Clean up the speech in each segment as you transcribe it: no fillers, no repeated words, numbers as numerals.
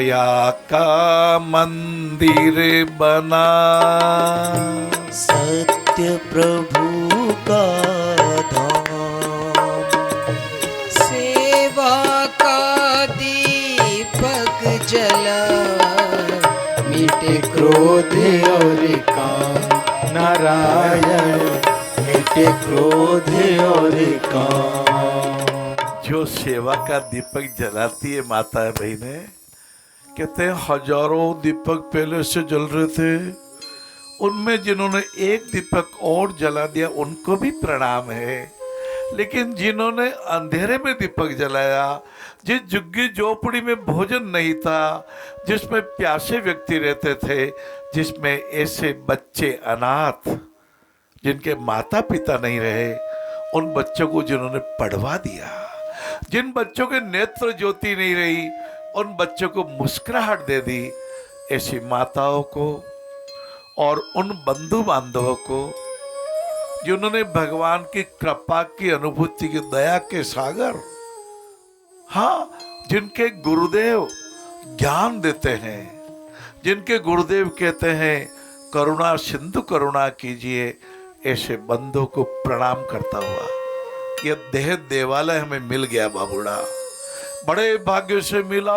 दया का मंदिर बना, सत्य प्रभु का धाम, सेवा का दीपक जला, मिटे क्रोध और काम, नारायण मिटे क्रोध और काम। जो सेवा का दीपक जलाती है माता बहने, कहते हैं हजारों दीपक पहले से जल रहे थे, उनमें जिन्होंने एक दीपक और जला दिया उनको भी प्रणाम है, लेकिन जिन्होंने अंधेरे में दीपक जलाया, जिस झुग्गी झोपड़ी में भोजन नहीं था, जिसमें प्यासे व्यक्ति रहते थे, जिसमें ऐसे बच्चे अनाथ जिनके माता पिता नहीं रहे, उन बच्चों को जिन्होंने पढ़वा दिया, जिन बच्चों के नेत्र ज्योति नहीं रही, उन बच्चों को मुस्कुराहट दे दी, ऐसी माताओं को और उन बंधु बांधवों को जिन्होंने भगवान की कृपा की अनुभूति की दया के सागर, हाँ, जिनके गुरुदेव ज्ञान देते हैं, जिनके गुरुदेव कहते हैं करुणा सिंधु करुणा कीजिए, ऐसे बंधुओं को प्रणाम करता हुआ यह देह देवालय हमें मिल गया बाबूड़ा, बड़े भाग्य से मिला।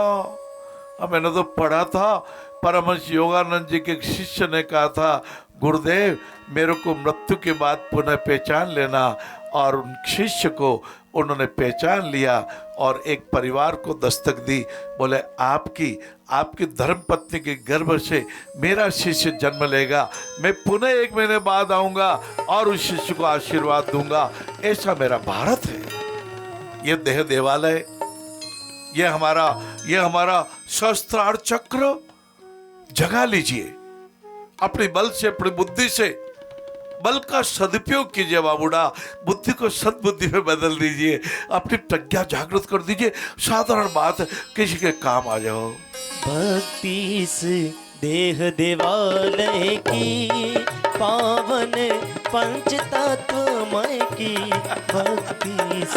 मैंने तो पढ़ा था, परमहंस योगानंद जी के एक शिष्य ने कहा था, गुरुदेव मेरे को मृत्यु के बाद पुनः पहचान लेना, और उन शिष्य को उन्होंने पहचान लिया और एक परिवार को दस्तक दी, बोले आपकी धर्मपत्नी के गर्भ से मेरा शिष्य जन्म लेगा, मैं पुनः 1 महीने बाद आऊँगा और उस शिष्य को आशीर्वाद दूंगा। ऐसा मेरा भारत है, ये देह देवालय, ये हमारा शस्त्रार्थ चक्र जगा लीजिए, अपने बल से, अपनी बुद्धि से बल का सदुपयोग कीजिए बाबूड़ा, बुद्धि को सद्बुद्धि में बदल दीजिए, अपनी प्रज्ञा जागृत कर दीजिए। साधारण बात, किसी के काम आ जाओ। भक्ति इस देह देवालय की, पावन पंच तत्वमय की, भक्ति इस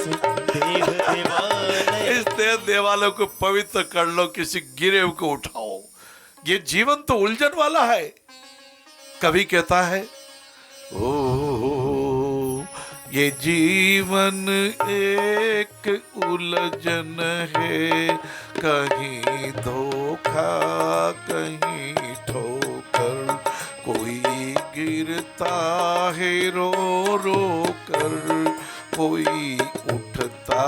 देह देवालय, इस देह देवालय को पवित्र कर लो, किसी गिरे को उठाओ। ये जीवन तो उलझन वाला है। कवि कहता है, ओ ये जीवन एक उलझन है, कहीं धोखा कहीं ठोकर, कोई गिरता है रो रो कर, कोई उठता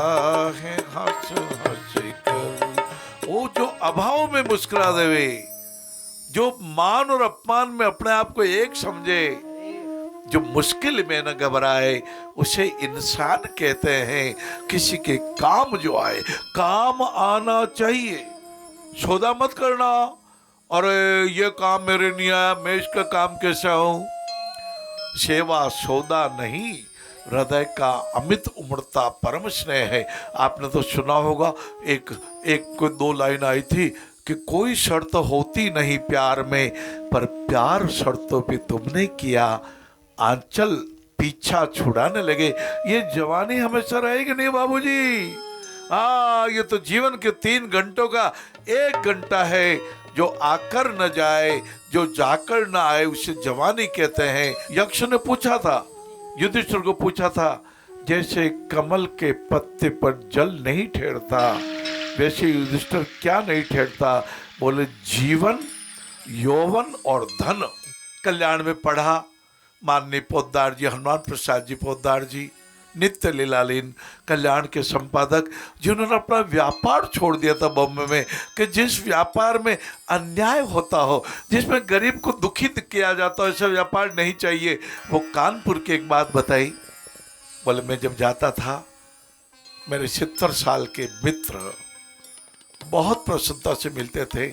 है हंस हंस कर। वो जो अभाव में मुस्कुरा देवे, जो मान और अपमान में अपने आप को एक समझे, जो मुश्किल में न घबराए, उसे इंसान कहते हैं। किसी के काम जो आए, काम आना चाहिए, सौदा मत करना, अरे ये काम मेरे नहीं आया, मैं इसका काम कैसे आऊं। सेवा सौदा नहीं, हृदय का अमित उमड़ता परम स्नेह है। आपने तो सुना होगा, एक कोई 2 लाइन आई थी कि कोई शर्त होती नहीं प्यार में, पर प्यार शर्तों पे तुमने किया, आंचल पीछा छुड़ाने लगे। ये जवानी हमेशा रहेगी नहीं बाबूजी। ये तो जीवन के 3 घंटों का 1 घंटा है, जो आकर न जाए, जो जाकर न आए, उसे जवानी कहते हैं। यक्ष ने पूछा था, युधिष्ठिर को पूछा था, जैसे कमल के पत्ते पर जल नहीं ठहरता, वैसे युधिष्ठिर क्या नहीं ठहरता। बोले जीवन, यौवन और धन। कल्याण में पढ़ा, माननीय पोद्दार जी, हनुमान प्रसाद जी पोद्दार जी, नित्य लीलालीन कल्याण के संपादक, जिन्होंने अपना व्यापार छोड़ दिया था बॉम्बे में, कि जिस व्यापार में अन्याय होता हो, जिसमें गरीब को दुखित किया जाता हो, ऐसा व्यापार नहीं चाहिए। वो कानपुर की एक बात बताई, बोले मैं जब जाता था, मेरे 70 साल के मित्र बहुत प्रसन्नता से मिलते थे,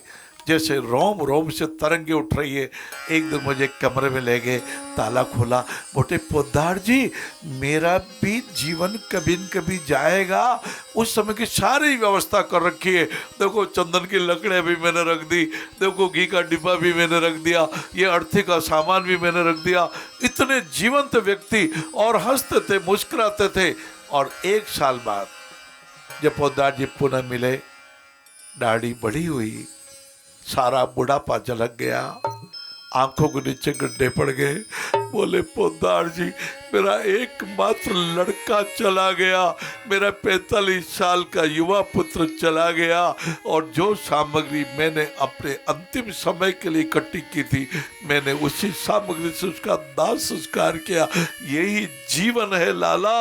जैसे रोम रोम से तरंगे उठ रही है। एक दिन मुझे कमरे में ले गए, ताला खोला, बोले पोद्दार जी मेरा भी जीवन कभी न कभी जाएगा, उस समय की सारी व्यवस्था कर रखी है। देखो चंदन की लकड़ियाँ भी मैंने रख दी, देखो घी का डिब्बा भी मैंने रख दिया, ये अर्थी का सामान भी मैंने रख दिया। इतने जीवंत व्यक्ति, और हंसते थे, मुस्कुराते थे। और 1 साल बाद जब पोद्दार जी पुनः मिले, दाढ़ी बढ़ी हुई, सारा बुढ़ापा झलक गया, आंखों के नीचे गड्ढे पड़ गए। बोले पोद्दार जी, मेरा एकमात्र लड़का चला गया, मेरा 45 साल का युवा पुत्र चला गया, और जो सामग्री मैंने अपने अंतिम समय के लिए इकट्ठी की थी, मैंने उसी सामग्री से उसका दाह संस्कार किया। यही जीवन है लाला,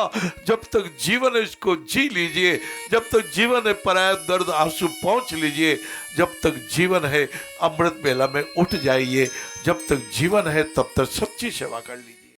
जब तक जीवन है इसको जी लीजिए, जब तक जीवन है पराया दर्द आंसू पहुंच लीजिए, जब तक जीवन है अमृत बेला में उठ जाइए, जब तक जीवन है तब तक सच्ची सेवा कर लीजिए।